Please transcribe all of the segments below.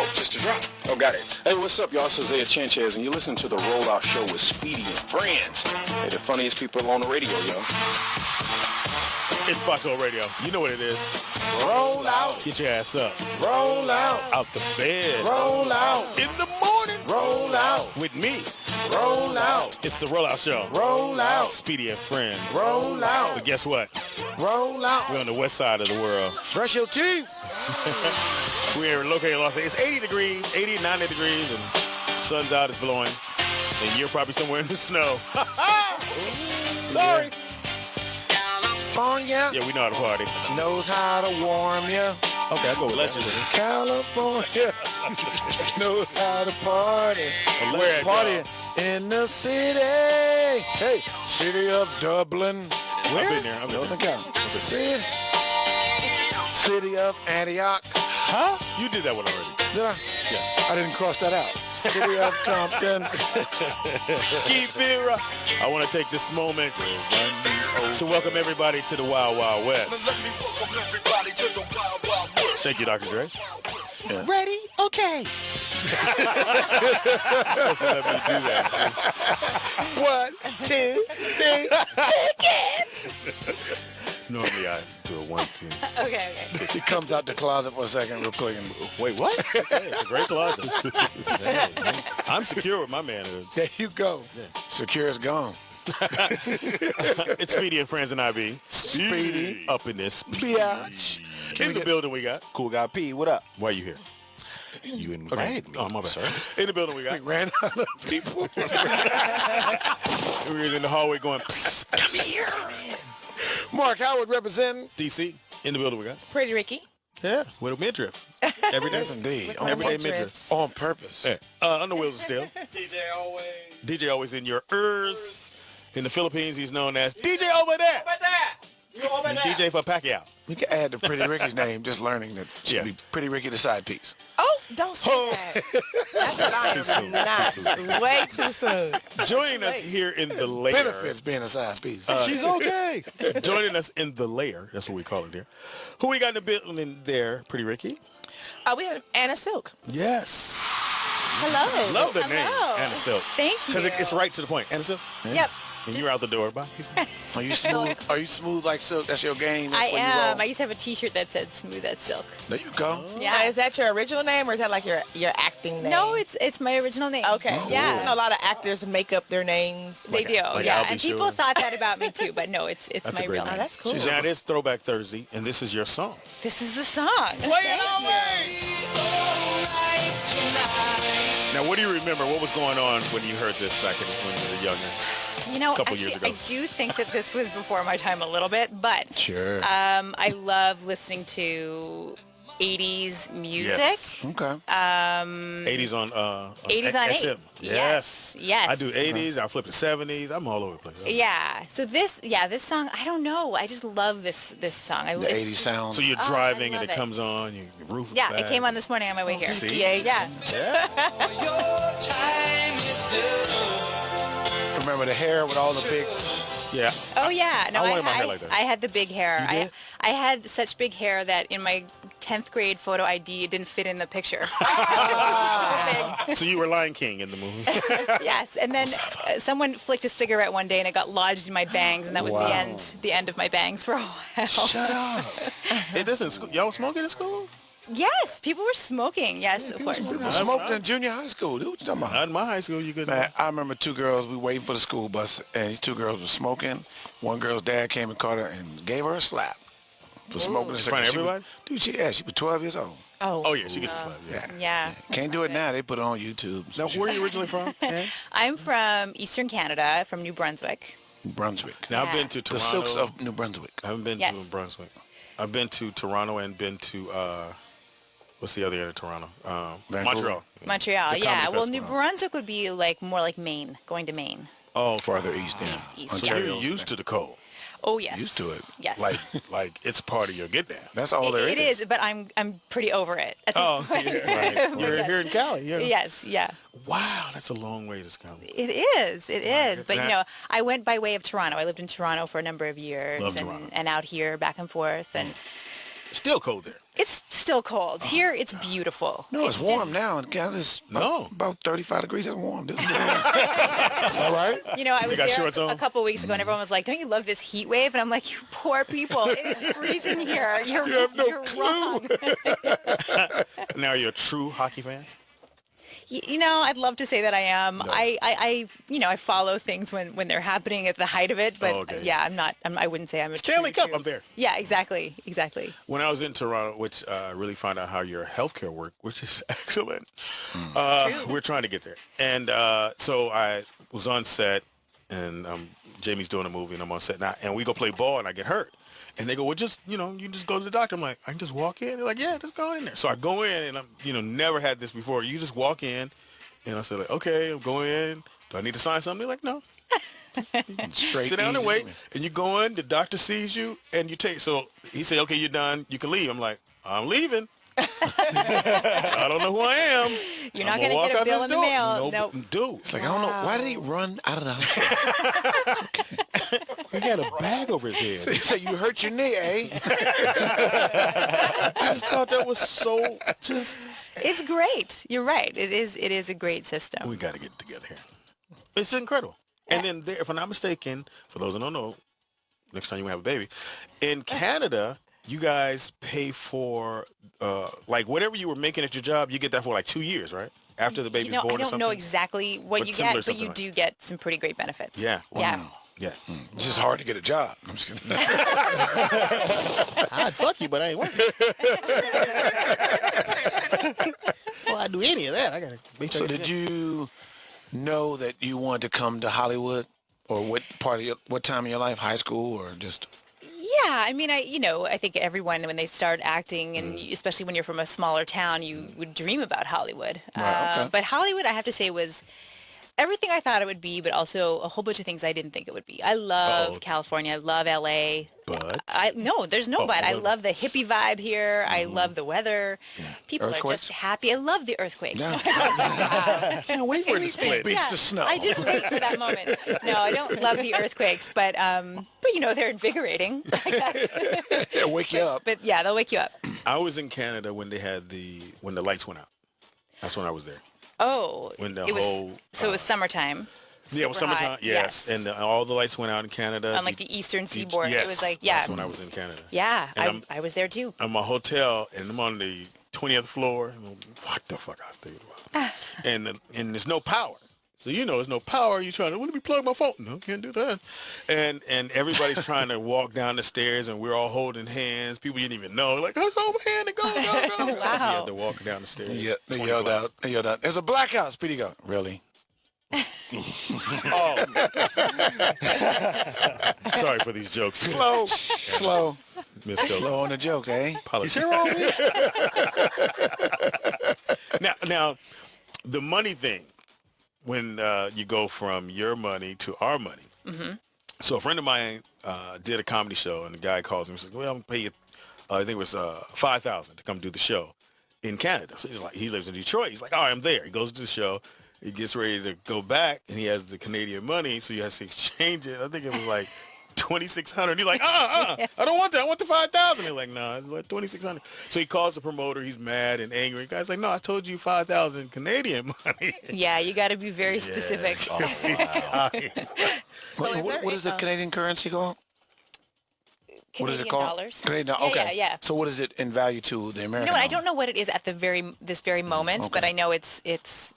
Oh, just a drop. Oh, got it. Hey, what's up, y'all? It's Isaiah Chanchez, and you're listening to The Rollout Show with Speedy and Friends. Hey, the funniest people on the radio, yo. It's Foxhole Radio. You know what it is. Roll out. Get your ass up. Roll out. Out the bed. Roll out. In the morning. Roll out. With me. Roll out. It's the Rollout Show. Roll out. Speedy and Friends. Roll out. But guess what? Roll out. We're on the west side of the world. Brush your teeth. We're located in Los Angeles. It's 80 degrees, 80, 90 degrees, and sun's out, it's blowing. And you're probably somewhere in the snow. Sorry. California. Yeah, we know how to party. Knows how to warm you. Okay, I go with Legend. California knows how to party. Where at, party in the city. Hey, city of Dublin. I've been there. Northern California. City of Antioch. Huh? You did that one already. Did I? Yeah. I didn't cross that out. City of Compton. Keep it right. I want to take this moment to welcome everybody to the Wild Wild West. Thank you, Dr. Dre. Yeah. Ready? Okay. Supposed to let me do that. 1, 2, 3, tickets. Normally I do a 1, 2. Okay. He comes out the closet for a second real quick and Wait, what? Okay, it's a great closet. Hey, I'm secure with my manhood. there you go. Yeah. Secure is gone. It's Speedy and Friends and IB. Speedy. Up in this Biatch. In the building we got. Cool guy P, what up? Why you here? You invited me. Oh, my bad. Sir. In the building we got. We ran out of people. We were in the hallway going, psst, Come here. Mark Howard representing. DC. In the building we got. Pretty Ricky. Yeah, with a midriff. Every day. Yes, indeed. Everyday midriff. On purpose. Yeah. On the wheels of steel. DJ always in your ears. In the Philippines, he's known as DJ Over There. And DJ for Pacquiao. We can add to Pretty Ricky's name, just learning that she Yeah. be Pretty Ricky the side piece. Oh, don't say that. That's what I Too soon. am not. Too soon. Way too soon. Joining us here in the lair. Benefits being a side piece. She's okay. Joining us in the lair. That's what we call it here. Who we got in the building there, Pretty Ricky? We have Anna Silk. Yes. Hello. Love the name, Anna Silk. Thank you. Because it's right to the point. Anna Silk? Yep. And you're out the door. Bye. Are you smooth? Are you smooth like silk? That's your game? That's I where you am. roll? I used to have a T-shirt that said "Smooth as Silk." There you go. Yeah. Now, is that your original name or is that like your acting name? No, it's my original name. Okay. Yeah. I know a lot of actors make up their names. They do. like Yeah. Albie And people Shore. thought that about me too, but no, it's That's my a great real name. name. That's cool. Now, it is Throwback Thursday, and this is your song. This is the song. Play it away! Now, what do you remember? What was going on when you heard this back when you were younger? You know, Couple actually, years ago. I do think that this was before my time a little bit, but Sure. I love listening to 80s music. Yes. Okay. 80s on 80s on XM. 8. Yes. Yes. I do 80s. I flip to 70s. I'm all over the place. Yeah. So this song, I don't know. I just love this song. The 80s sound. So you're Oh, driving I and love it it. comes on. You roof. Yeah, back. it came on this morning on my way here. See? Yeah. Remember the hair with all the big. Yeah. Oh yeah. No, I wanted my hair like that. I had the big hair. You did? I had such big hair that in my 10th grade photo ID it didn't fit in the picture. So you were Lion King in the movie. Yes, and then someone flicked a cigarette one day and it got lodged in my bangs, and that was Wow. the end of my bangs for a while. Shut up. Hey, this in school. Y'all smoking in school? Yes, people were smoking. Yes, of course. We smoked in junior high school. Dude, what you talking about? Not in my high school. You could. Man, I remember two girls, we waiting for the school bus, and these two girls were smoking. One girl's dad came and caught her and gave her a slap for smoking a In front of cigarette. She was- everybody? Dude, she was 12 years old. Oh yeah, she gets a slap. Yeah. Yeah. Can't do it now. They put it on YouTube. Now, where are you originally from? I'm from Eastern Canada, from New Brunswick. Brunswick. Now I've Yeah. been to The Toronto. silks of New Brunswick. I haven't been Yes. to Brunswick. I've been to Toronto and been to what's the other end of Toronto? Vancouver. Montreal. Montreal, The yeah. comedy Well, New festival. Brunswick would be like more like Maine, going to Maine. Oh, Farther east, yeah. East, so yeah. you're used to the cold. Oh yes. Used to it. Yes. Like it's part of your get down. That's all there is. It is, but I'm pretty over it at this Oh, point. yeah, right. You're here in Cali. Yeah. Yes, yeah. Wow, that's a long way to come. It is. It is. But, That- you know, I went by way of Toronto. I lived in Toronto for a number of years Love Toronto. and out here back and forth. And Still cold there. It's still cold. Here, it's beautiful. No, it's warm just, now. It's No. about 35 degrees. It's warm. This is warm. All right. You know, I was got there shorts on? a couple of weeks ago, and everyone was like, "Don't you love this heat wave?" And I'm like, "You poor people. It is freezing here. You're wrong." Now you're a true hockey fan? You know, I'd love to say that I am. No. I follow things when they're happening at the height of it, but Okay. yeah, I wouldn't say I'm a Stanley true, Cup, I'm there. Yeah, exactly. When I was in Toronto, which I really found out how your healthcare worked, which is excellent. We're trying to get there. And so I was on set, and Jamie's doing a movie, and I'm on set now, and we go play ball, and I get hurt. And they go, well, just, you just go to the doctor. I'm like, I can just walk in? They're like, yeah, just go in there. So I go in, and I'm, never had this before. You just walk in, and I said, like, okay, I'm going in. Do I need to sign something? They're like, no. Straight. Sit down and easy. wait, and you go in, the doctor sees you, and you take, so he said, okay, you're done, you can leave. I'm like, I'm leaving. I don't know who I am. You're not I'm going to walk get a out bill this in the door. mail. Nope. Dude, It's like, I don't know. Why did he run out of the hospital? he had a bag over his head. So you hurt your knee, eh? I just thought that was so just. It's great. You're right. It is a great system. We got to get together here. It's incredible. And then, if I'm not mistaken, for those who don't know, next time you have a baby, in Canada, you guys pay for, like, whatever you were making at your job, you get that for like 2 years, right? After the baby's born or I don't something? know exactly what But you similar get, but you something do get some pretty great benefits. Yeah. Yeah. Yeah. It's just hard to get a job. I'm just kidding. I'd fuck you, but I ain't working. Well, I'd do any of that. I got to make sure. So did you know that you wanted to come to Hollywood? Or what time in your life? High school or just? Yeah, I mean, I think everyone, when they start acting, and especially when you're from a smaller town, you would dream about Hollywood. Right, okay. But Hollywood, I have to say, was everything I thought it would be, but also a whole bunch of things I didn't think it would be. I love California. I love LA. But? No, there's no but. I love the hippie vibe here. I love the weather. People are Earthquakes? just happy. I love the earthquake. Yeah. Can't wait for it to split. Beats the snow. I just wait for that moment. No, I don't love the earthquakes, but they're invigorating. I guess. It'll wake you up. But yeah, they'll wake you up. I was in Canada when they had when the lights went out. That's when I was there. Oh, When the it was whole, so it was summertime. Yeah, it was Super summertime. hot. Yes, and all the lights went out in Canada. On like the eastern seaboard. Yes, It was like, that's when I was in Canada. Yeah, And I was there too. I'm in my hotel, and I'm on the 20th floor. And what the fuck I was thinking about? and there's no power. So there's no power. You're trying to, let me plug my phone. No, can't do that. And everybody's trying to walk down the stairs, and we're all holding hands. People you didn't even know. Like, let's hold my hand and go. So you had to walk down the stairs. Yeah, they yelled out. There's a blackout. Speedy go. Really? Oh. Sorry for these jokes. Slow. Miss Silver. Slow on the jokes, eh? Apologies. Now, the money thing, when you go from your money to our money. Mm-hmm. So a friend of mine did a comedy show, and the guy calls him and says, well, I'm going to pay you, I think it was $5,000 to come do the show in Canada. So he's like, he lives in Detroit. He's like, all right, I'm there. He goes to the show. He gets ready to go back, and he has the Canadian money, so he has to exchange it. I think it was like $2,600. He's like, I don't want that. I want the $5,000. They're like, no, it's like $2,600. So he calls the promoter. He's mad and angry. The guy's like, no, I told you $5,000 Canadian money. Yeah, you got to be very specific. Oh, wow. What is the Canadian currency called? What is it Canadian called? dollars. Canadian. Yeah, Okay. yeah. So what is it in value to the American? No, I dollar? don't know what it is at this very moment, but I know it's off.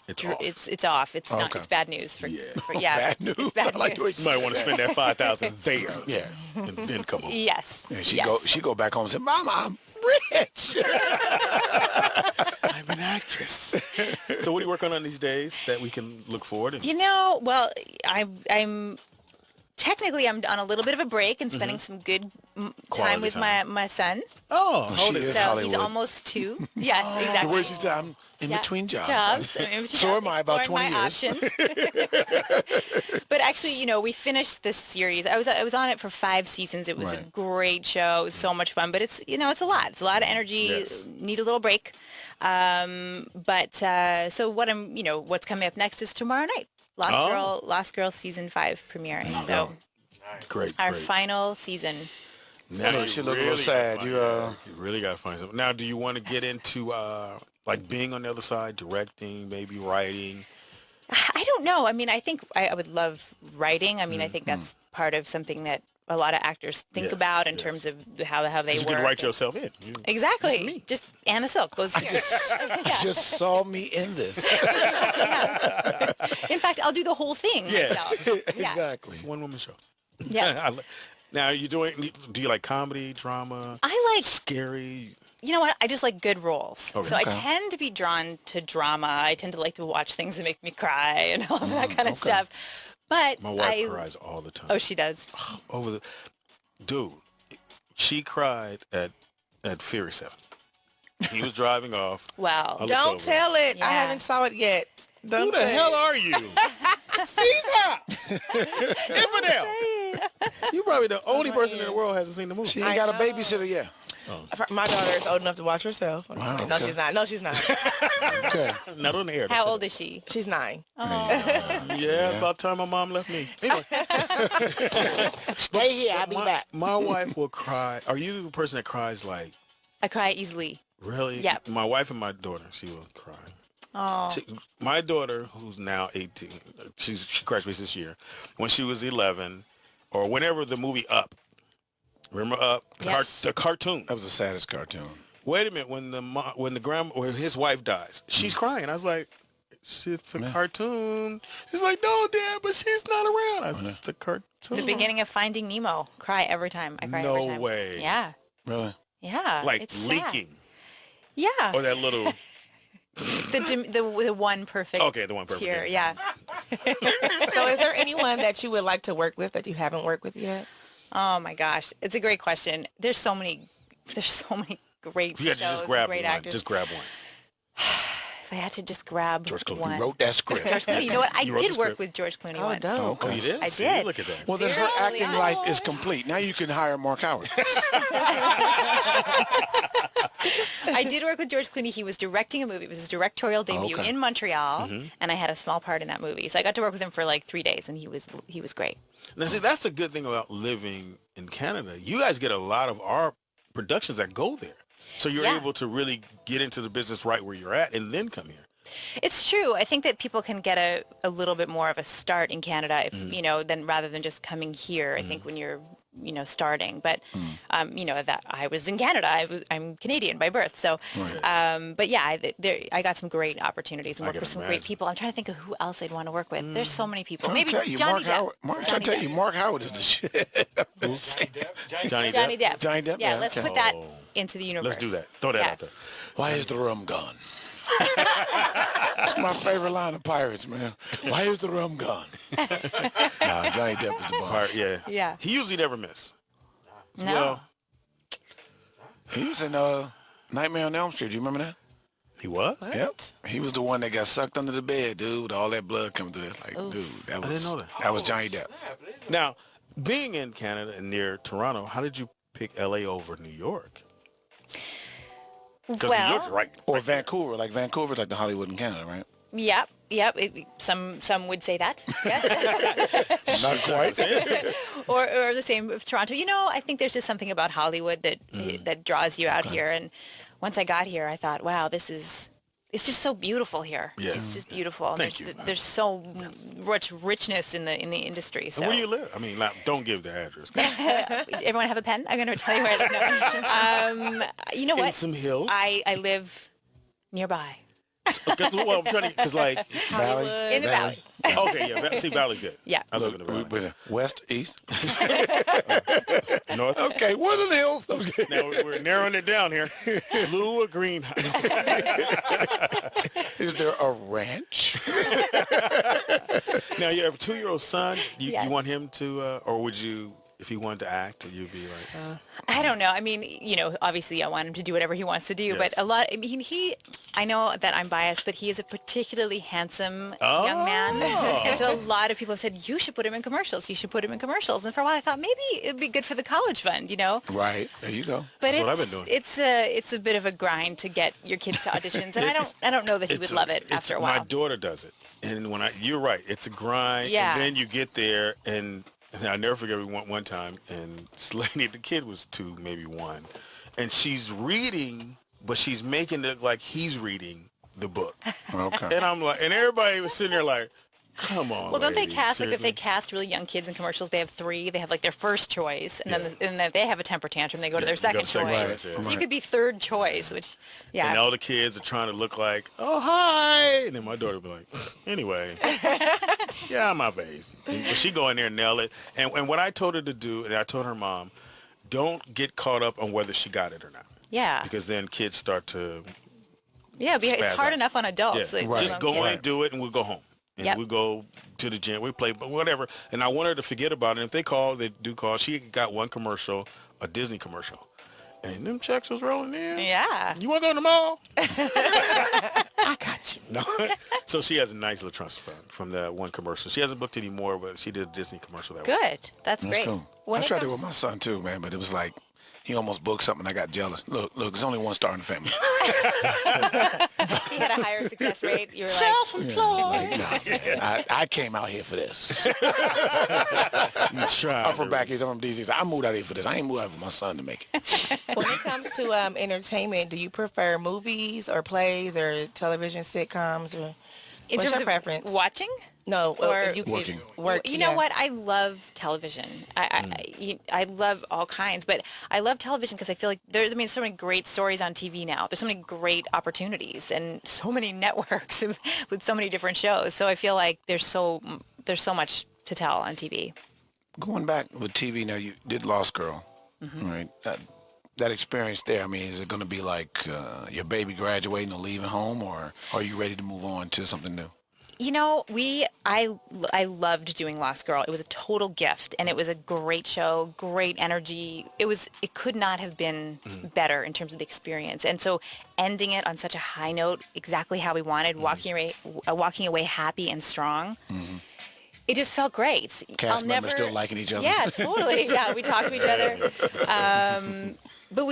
It's off. It's not. Okay. It's bad news for Bad news. It's bad I like the way news. You might want to spend that $5,000 there. Yeah. And then come on. Yes. Yeah, she yes. go back home and say, Mama, I'm rich. I'm an actress. So what are you working on these days that we can look forward to? Well, I'm technically I'm on a little bit of a break and spending some good time with my son. Oh, she hold it. is So Hollywood. he's almost 2. Yes, exactly. Where she said, I'm in between jobs. I'm in between So jobs, am I, about exploring 20 my years. options. But actually, we finished this series. I was on it for 5 seasons. It was a Right. great show. It was so much fun, but it's it's a lot. It's a lot of energy. Yes. Need a little break. So what what's coming up next is tomorrow night. Lost Girl season 5 premiering. So Great. our final season. Now She look a little sad. You really got to find something. Now, do you want to get into like being on the other side, directing, maybe writing? I don't know. I mean, I think I would love writing. I mean, I think that's part of something that a lot of actors think Yes, about in yes. terms of how they You work. can write yourself in. Exactly. Just Anna Silk goes here. just saw me in this. In fact, I'll do the whole thing myself. Yeah. Exactly. It's a one-woman show. Yeah. Now, do you like comedy, drama, I like, scary? you know what? I just like good roles. Okay. So I Okay. tend to be drawn to drama. I tend to like to watch things that make me cry and all of that kind of stuff. But My wife cries all the time. Oh, she does. Dude, she cried at Fury 7. He was driving off. Wow. I looked Don't over. tell it. Yeah. I haven't saw it yet. Don't Who the say hell it. are you? Caesar! Infidel! You probably the only person in the world hasn't seen the movie. She ain't got a babysitter yet. My daughter is old enough to watch herself. Wow, No, okay. she's not. No, she's not. Okay. Not on the air. How old is she? She's 9. Yeah, it's about time my mom left me. Anyway, Stay here. I'll be back. my wife will cry. Are you the person that cries like, I cry easily. really? Yep. My wife and my daughter, she will cry. Oh. My daughter, who's now 18, she graduates this year. When she was 11, or whenever the movie Up, remember Up, Yes. the cartoon. That was the saddest cartoon. Wait a minute, when his wife dies, she's crying. I was like, it's a cartoon. She's like, no, Dad, but she's not around. I said, it's the cartoon. The beginning of Finding Nemo. Cry every time. I cry every No time. way. Yeah. Really? Yeah. Like it's sad. leaking. Yeah. Or that little, The one perfect okay, the one perfect. tear. Yeah. So is there anyone that you would like to work with that you haven't worked with yet? Oh my gosh. It's a great question. There's so many great You had shows, to just grab great one. actors. Just grab one. If I had to just grab George Clooney one. wrote that script. George Clooney. You know what? I You wrote the did work script. with George Clooney Oh, once. dope. Oh, you did? I See, did. Look at that. Well, then her Really? acting life is complete. Now you can hire Mark Howard. I did work with George Clooney. He was directing a movie. It was his directorial debut okay. in Montreal, and I had a small part in that movie. So I got to work with him for like 3 days, and he was great. Now, see, that's the good thing about living in Canada. You guys get a lot of our productions that go there. So you're Yeah. able to really get into the business right where you're at and then come here. It's true. I think that people can get a little bit more of a start in Canada, if you know, than rather than just coming here. I think when you're starting, but that I was in Canada. I'm Canadian by birth, so. But yeah, I got some great opportunities and I worked can with some imagine. great people. I'm trying to think of who else I'd want to work with. There's so many people. I'm Maybe tell you, Johnny Mark Depp. Howard. Johnny Depp. Mark Howard is the shit. Johnny Johnny Depp. Johnny Depp, Yeah, yeah, let's okay. put that into the universe. Let's do that. Throw that Yeah. out there. Why is the rum gone? That's my favorite line of Pirates, man. Why is the rum gone? Nah, Johnny Depp is the bomb. Part, yeah. Yeah. He usually never miss. No. Well, He was in Nightmare on Elm Street. Do you remember that? he was? Yep. He was the one that got sucked under the bed, dude. With all that blood coming through. It's like, dude, that was, didn't know that. That was Johnny Depp. Now, being in Canada and near Toronto, how did you pick L.A. over New York? Because New York's Well, right. Or Vancouver. Like Vancouver's like the Hollywood in Canada, right? yep. Some would say that. Yes. Not quite. or the same with Toronto. I think there's just something about Hollywood that draws you out here. And once I got here, I thought, wow, it's just so beautiful here. Yeah. It's just beautiful. And Thank there's, you. There's so much richness in the industry. So And where do you live? I mean, don't give the address. everyone have a pen? I'm going to tell you where I live. You know In what? some hills? I live nearby. Well, I'm trying to, because like, Valley. In the valley. okay, yeah, see, Valley's good. Yeah. I live in the Valley. With West, East. North. Okay, what are the hills? Now we're narrowing it down here. Blue or green? Is there a ranch? Now you have a 2-year-old son. You Yes. want him to, or would you, if he wanted to act, you'd be like, I don't know. I mean, obviously I want him to do whatever he wants to do, Yes. but I know that I'm biased, but he is a particularly handsome young man. And so a lot of people have said, you should put him in commercials. You should put him in commercials. And for a while I thought maybe it'd be good for the college fund, Right. There you go. But That's what I've been doing. It's a bit of a grind to get your kids to auditions. And I don't know that he would love it after a while. My daughter does it, and you're right, it's a grind. Yeah. And then you get there, and And I'll never forget, we went one time, and Slaney, the kid was 2, maybe 1, and she's reading, but she's making it like he's reading the book. Okay. And I'm like, and everybody was sitting there like, come on. Well, don't they lady, cast, like, if seriously? they cast really young kids in commercials, they have 3, they have, like, their first choice, and then they have a temper tantrum, they go to their they go second to second choice. choice, yeah. So you could be third choice, which, yeah. And all the kids are trying to look like, oh, hi. And then my daughter would be like, anyway, yeah, I'm my face. But she go in there and nail it. And what I told her to do, and I told her mom, don't get caught up on whether she got it or not. Yeah. Because then kids start to Yeah, it's spaz hard out. enough on adults. Yeah. Like, Just on go kids. in, do it, and we'll go home. And Yep. we go to the gym, we play, but whatever. And I want her to forget about it. If they call, they do call. She got one commercial, a Disney commercial. And them checks was rolling in. Yeah. You want to go to the mall? I got you. No. So she has a nice little trust fund from that one commercial. She hasn't booked any more, but she did a Disney commercial that way. Good. That's That's great. cool. When I it tried it comes- with my son too, man, but it was like he almost booked something. I got jealous. Look, there's only one star in the family. He had a higher success rate. You were Self-employed. I came out here for this. You try. I'm from back east. I'm from DC. I moved out here for this. I ain't moved out for my son to make it. When it comes to entertainment, do you prefer movies or plays or television sitcoms or In what's terms your of preference? watching? No, Or if you could working. work. You know yeah. what? I love television. I love all kinds, but I love television because I feel like there's so many great stories on TV now. There's so many great opportunities and so many networks with so many different shows. So I feel like there's so much to tell on TV. Going back with TV now, you did Lost Girl, right? That experience there, I mean, is it going to be like your baby graduating or leaving home, or are you ready to move on to something new? You know, I loved doing Lost Girl. It was a total gift, and it was a great show, great energy. It could not have been better in terms of the experience. And so ending it on such a high note, exactly how we wanted, walking away happy and strong. It just felt great. Cast members still liking each other. Yeah, totally. Yeah, we talk to each other. But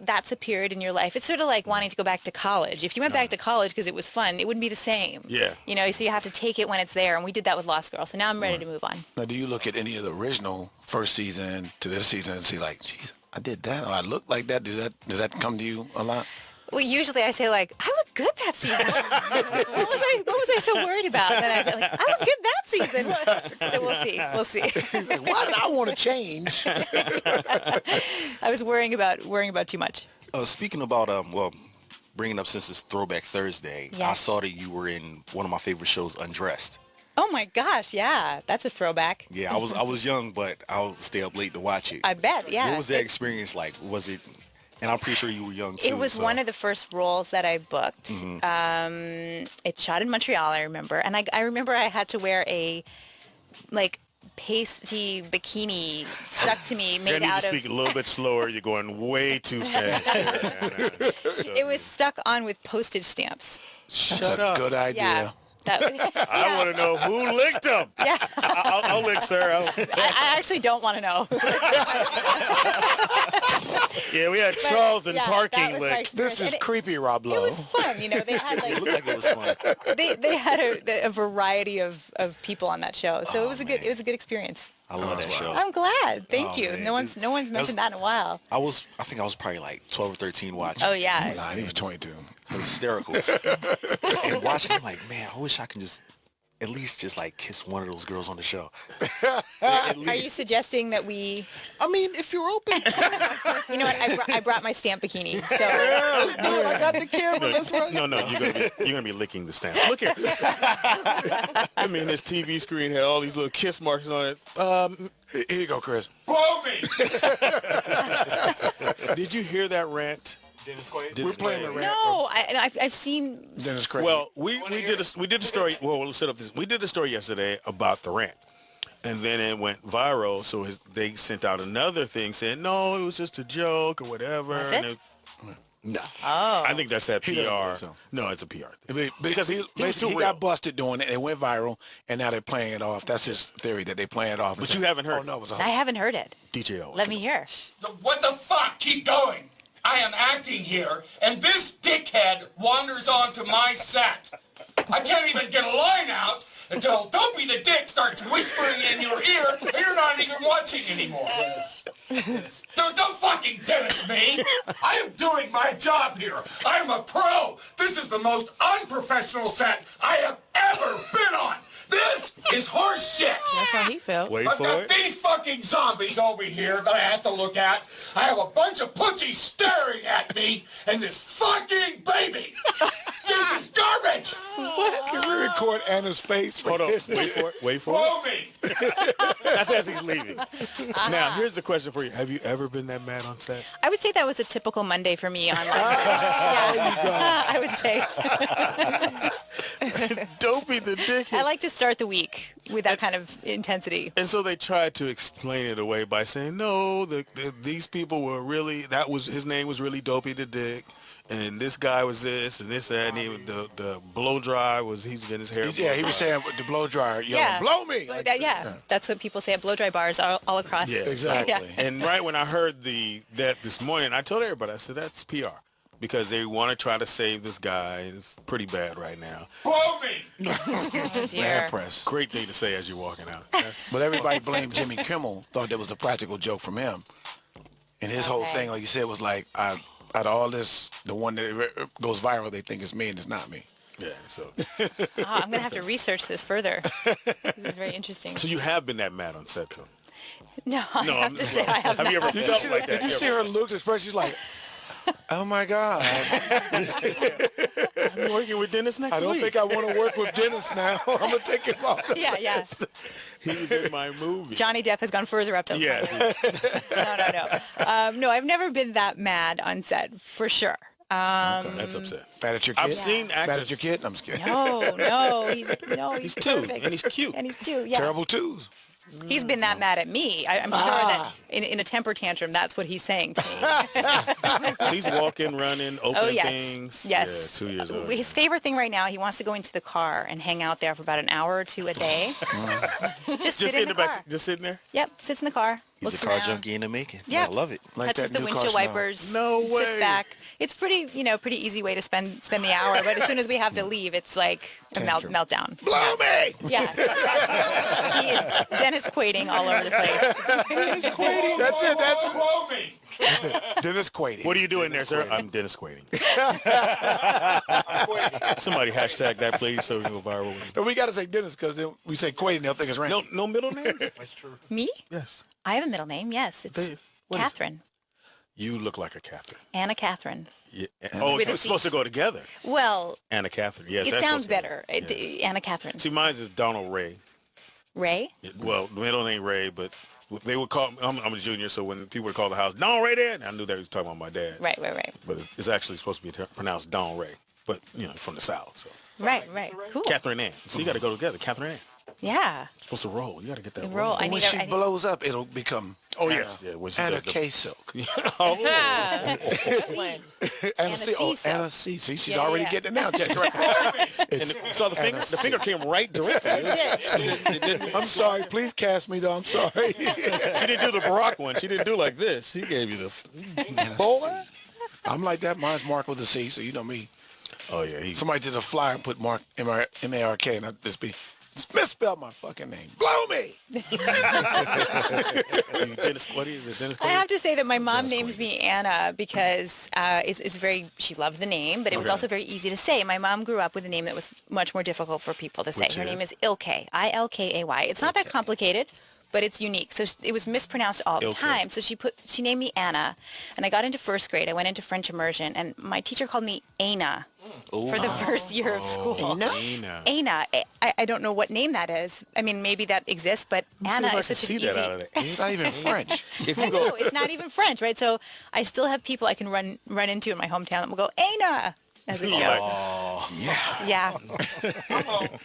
that's a period in your life. It's sort of like wanting to go back to college. If you went back to college because it was fun, it wouldn't be the same. Yeah. So you have to take it when it's there, and we did that with Lost Girl. So now I'm ready to move on. Now, do you look at any of the original first season to this season and see like, geez, I did that, or I look like that? Does that come to you a lot? Well, usually I say like, I look good that season. What was I so worried about? And then I feel like, I look good that season. So we'll see. He's like, why did I want to change? I was worrying about too much. Speaking about, bringing up since it's Throwback Thursday, Yeah. I saw that you were in one of my favorite shows, Undressed. Oh my gosh, yeah, that's a throwback. Yeah, I was young, but I'll stay up late to watch it. I bet, yeah. What was that experience like? Was it, and I'm pretty sure you were young too. It was so. one of the first roles that I booked. Mm-hmm. It's shot in Montreal, I remember. And I remember I had to wear a, pasty bikini stuck to me You made need to out of... speak a little bit slower. You're going way too fast. It was stuck on with postage stamps. That's a good idea. Yeah. I want to know who licked them. Yeah. I'll lick, sir. I actually don't want to know. Yeah, we had Charles and yeah, that parking was my lick. experience. This is And creepy, Rob Lowe. It was fun, They had It looked like it was fun. they had a variety of people on that show, so it was a good experience. I love that show. I'm glad. Thank Oh, you. man. No one's mentioned that in a while. I think I was probably like 12 or 13 watching. Oh yeah. Nah, he was 22. It was hysterical. And watching, I'm like, man, I wish I can just at least just like kiss one of those girls on the show. At Are you least. suggesting that we? I mean, if you're open. You know what? I brought my stamp bikini. So I got the camera. That's right. No, you're gonna be licking the stamp. Look here. I mean, this TV screen had all these little kiss marks on it. Here you go, Chris. Blow me! Did you hear that rant? We're playing the rant. no, I've seen. Dennis Quaid. Well, we did a story. Well, we'll set up this. We did a story yesterday about the rant, and then it went viral. So they sent out another thing saying, "No, it was just a joke or whatever." Was and it? No. Oh. I think that's that He doesn't PR. believe so. No, it's a PR thing. Because he was too he real. got busted doing it. It went viral, and now they're playing it off. That's his theory, that they playing it off. But you haven't heard. Oh, no, it was a I haven't heard it. DJ O. Let me hear. What the fuck? Keep going. I am acting here, and this dickhead wanders onto my set. I can't even get a line out until Dopey the Dick starts whispering in your ear and you're not even watching anymore. Don't fucking Dennis me. I am doing my job here. I am a pro. This is the most unprofessional set I have ever been on. This is horse shit. That's how he felt. Wait I've for got it. these fucking zombies over here that I have to look at. I have a bunch of pussies staring at me and this fucking baby. This is garbage. Can we record Anna's face? Hold on. Wait for it. Wait for it. Blow me. That's as he's leaving. Now, here's the question for you. Have you ever been that mad on set? I would say that was a typical Monday for me on yeah. I would say. Dopey the Dick. I like to start the week with that kind of intensity. And so they tried to explain it away by saying, no, these people were really, his name was really Dopey the Dick. And this guy was this and this that, and the blow dry was, he's getting his hair. Yeah, he was saying with the blow dryer, yelling, blow me. Like that's what people say at blow dry bars all across. Yeah, exactly. Yeah. And right when I heard that this morning, I told everybody, I said, that's PR. Because they want to try to save this guy. It's pretty bad right now. Blow me. Oh, dear. Bad press. Great thing to say as you're walking out. That's, But everybody blamed Jimmy Kimmel, thought that was a practical joke from him. And his whole Okay. thing, like you said, was like, out of all this, the one that goes viral, they think it's me and it's not me. yeah, so. Oh, I'm going to have to research this further. This is very interesting. So you have been that mad on set, though? No, I have to say I have Have you not. ever felt like that? Did you see her looks, expression? She's like, oh my God. I'm working with Dennis next I don't week. think I want to work with Dennis now. I'm going to take him off. Yeah. He was in my movie. Johnny Depp has gone further up those Yeah. No. No, I've never been that mad on set, for sure. That's upset. Mad at your kid? I've seen Mad actors. at your kid? I'm just kidding. No, he's two, perfect. and he's cute. And he's two, yeah. Terrible twos. He's been that mad at me. I'm sure that in a temper tantrum, that's what he's saying to me. He's walking, running, opening yes. things. Yes. Yeah, 2 years old. His favorite thing right now, he wants to go into the car and hang out there for about an hour or two a day. Just sit in the car. Just sitting there? Yep, sits in the car. He's looks a car around. junkie in the making. Yeah. I love it. Like Touches that the new windshield car smell. wipers. No way. Sits back. It's pretty easy way to spend the hour. But as soon as we have to leave, it's like a Tantrum. meltdown. Blow me! Yeah. He is Dennis Quaiding all over the place. That's it. That's Blow me. Dennis Quaid. What are you doing there, sir? I'm Dennis Quaiding. Somebody hashtag that, please, so we can go viral. And we got to say Dennis because then we say Quaid and they'll think it's Randy. No middle name? Me? Yes. I have a middle name. Yes, it's what is- Catherine. You look like a Catherine. Anna Catherine. Yeah. Oh, With a it's supposed to go together. Well, Anna Catherine. Yes, it that's sounds supposed to better. go. Yeah. Anna Catherine. See, mine is Donald Ray. Ray? Well, the middle name Ray, but they would call. I'm a junior, so when people would call the house, Donald Ray there, and I knew they was talking about my dad. Right. But it's actually supposed to be pronounced Donald Ray, but from the South. So Right. Cool. Catherine Ann. So you got to go together. Catherine Ann. Yeah. It's supposed to roll. You got to get that Roll. I When need she I need- blows up, it'll become Oh Anna, yes, yeah. When she Anna does the- K. Silk. Oh, Anna C. Oh, C. Silk. Anna C. See, she's Yeah, already yeah. getting it now. Jack. and so the finger came right directly. It didn't- I'm sorry. Please cast me, though. I'm sorry. She didn't do the Barack one. She didn't do like this. She gave you the. Boy. I'm like that. Mine's Mark with a C, so you know me. Oh yeah. Somebody did a flyer and put Mark, M-A-R-K, and I just be, misspelled my fucking name. Blow me! Dennis, what is it? Dennis I have to say that my mom names me Anna because she loved the name, but it was also very easy to say. My mom grew up with a name that was much more difficult for people to say. Which Her is? name is Ilkay, I-L-K-A-Y. It's not that complicated, but it's unique. So it was mispronounced all the Ilkay. time. So she named me Anna, and I got into first grade. I went into French immersion, and my teacher called me Aina for the first year of school. Aina. Aina. I don't know what name that is. I mean, maybe that exists, but Anna I is can such see an that easy. out of that. It's not even French. If I you go, know, it's not even French, right? So I still have people I can run into in my hometown that will go, Aina, as a You're joke. like, Yeah.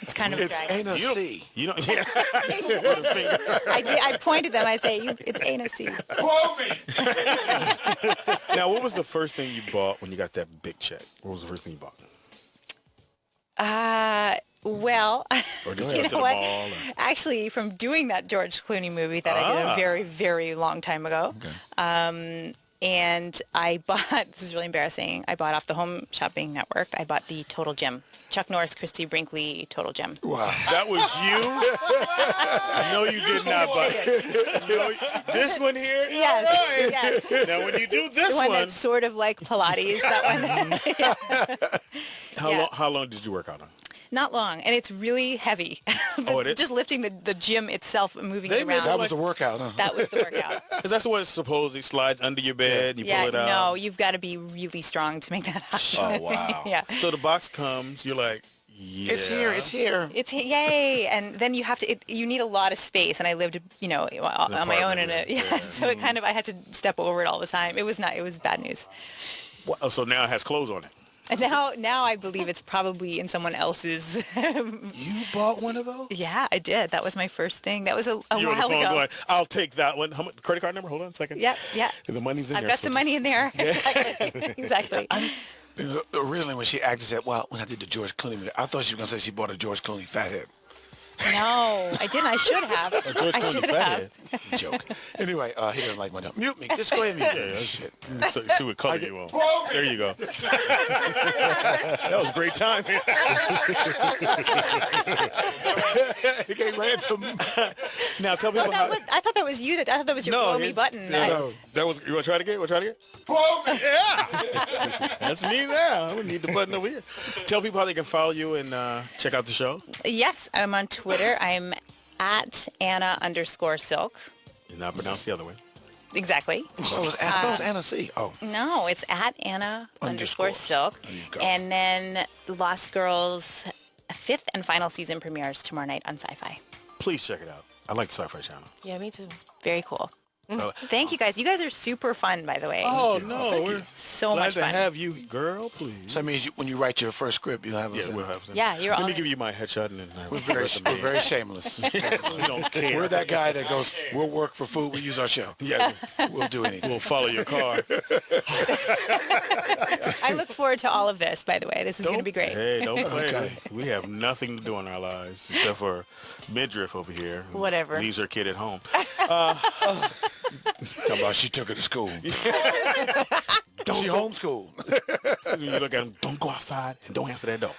It's kind of It's dry. Anna you C. don't. Yeah. With a finger. I pointed them. I say, it's Aina C. Blow me. Now, what was the first thing you bought when you got that big check? What was the first thing you bought? Well, Or did you you go know to the what? mall? Actually, from doing that George Clooney movie that I did a very, very long time ago, and I bought, this is really embarrassing, I bought off the Home Shopping Network, I bought the Total Gym. Chuck Norris, Christy Brinkley, Total Gym. Wow. That was you? No, you did not buy it. No, this one here? Yes, All right. yes. Now, when you do this The one that's sort of like Pilates, that one. how long did you work out on? Not long, and it's really heavy. Oh, it is? Just lifting the gym itself and moving They it made around. That was the workout, huh? That was the workout. Because that's the one that supposedly slides under your bed, you Yeah, pull it out. no, you've got to be really strong to make that happen. Oh, wow. Yeah. So the box comes, you're like, yeah. It's here. It's here. It's yay, and then you have to. You need a lot of space, and I lived, on my own in a apartment, So it kind of I had to step over it all the time. It was bad news. Oh, so now it has clothes on it. And now I believe it's probably in someone else's. You bought one of those? Yeah, I did. That was my first thing. That was a You're on the while phone ago. going, I'll take that one. How much? Credit card number? Hold on a second. Yeah, yeah. The money's in I've there. got so some money in there. Exactly. Exactly. Originally, when she acted, said, well, when I did the George Clooney movie, I thought she was going to say she bought a George Clooney fathead. No, I didn't. I should have. George I Clooney should fathead. have. Joke. Anyway, he doesn't like my dumb. Mute me. Just go ahead and mute me. Yeah, shit. So she would color you on. There you go. That was great timing. He came right to me. Now tell people how. I thought that was you. I thought that was your blow me button. No, that was. You want to try it again? Want to try it again? Yeah. That's me now. I would need the button over here. Tell people how they can follow you and check out the show. Yes, I'm on Twitter. I'm at Anna_Silk. You're not pronounced the other way. Exactly. I thought it was Anna C. Oh. No, it's at Anna_Silk. There you go. And then Lost Girls 5th and final season premieres tomorrow night on Sci-Fi. Please check it out. I like the Sci-Fi Channel. Yeah, me too. Very cool. Thank you guys. You guys are super fun, by the way. Oh no, we're So glad much to fun. have you, girl. Please. So that means when you write your first script, you'll have Yeah, we'll have some. Yeah, you're Let all me in. give you my headshot and then We're very shameless. we don't care. We're that guy that goes, we'll work for food, we use our show. Yeah, We'll do anything. we'll follow your car. I look forward to all of this, by the way. This is going to be great. Hey, don't play. Okay. We have nothing to do in our lives except for midriff over here. who Whatever. Leaves her kid at home. Talking about she took her to school. She homeschooled. When you look at him, don't go outside and don't answer that door.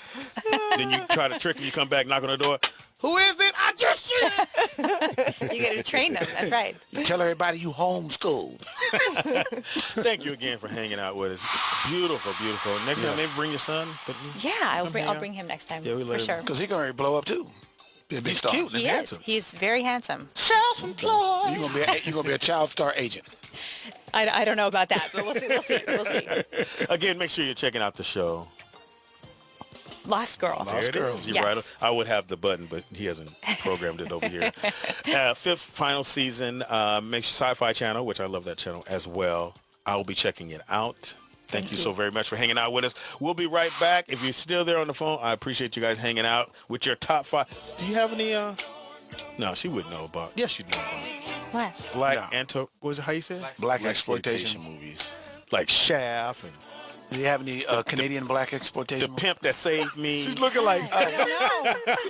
Then you try to trick him. You come back, knock on the door. Who is it? I just shit. You got to train them. That's right. Tell everybody you homeschooled. Thank you again for hanging out with us. Beautiful, beautiful. Next time, maybe bring your son. Yeah, I'll bring him next time Yeah, we for let him- sure. Because he going to blow up, too. Be a big He's star. cute. He handsome. is. He's very handsome. Self-employed. You're gonna be a child star agent. I don't know about that, but we'll see. We'll see. We'll see. Again, make sure you're checking out the show. Lost Girls. There it is. You're Yes. right. I would have the button, but he hasn't programmed it over here. 5th final season. Make sure Sci-Fi Channel, which I love that channel as well. I will be checking it out. Thank you so very much for hanging out with us. We'll be right back. If you're still there on the phone, I appreciate you guys hanging out with your top 5. Do you have any? No, she wouldn't know about. Yes, you'd know about. What? Black Anto. What was it? How you say it? Black exploitation. movies. Like Shaft and Do you have any Canadian black The exploitation? Pimp That Saved Me. She's looking like,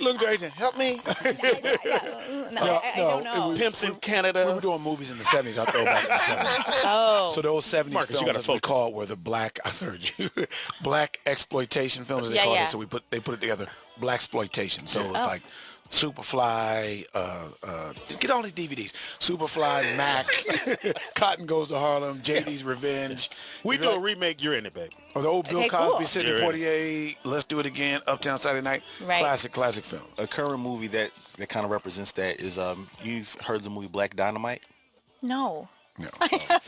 look at the agent, help me. I don't know. Pimps in We Canada. were doing movies in the 70s. I throw back in the 70s. Oh. So those 70s Marcus, you films, gotta as we focus. call, were the black, I heard you, black exploitation films, as they Yeah, call yeah. it. So they put it together, black exploitation. So it's like Superfly, get all these DVDs. Superfly, Mac, Cotton Goes to Harlem, JD's Revenge. We do a remake. You're in it, baby. Or the old Bill Okay, Cosby, cool. Sidney You're in. Poitier, Let's Do It Again, Uptown Saturday Night. Right. Classic film. A current movie that kind of represents that is you've heard the movie Black Dynamite? No. No. Thank you.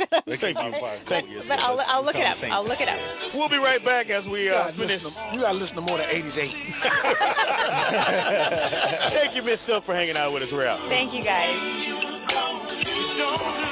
Thank you. But I'll look it up. I'll look it up. We'll be right back as we finish. You gotta listen to more than 80s 8. Thank you, Miss Silk, for hanging out with us. We're out. Thank you guys. Don't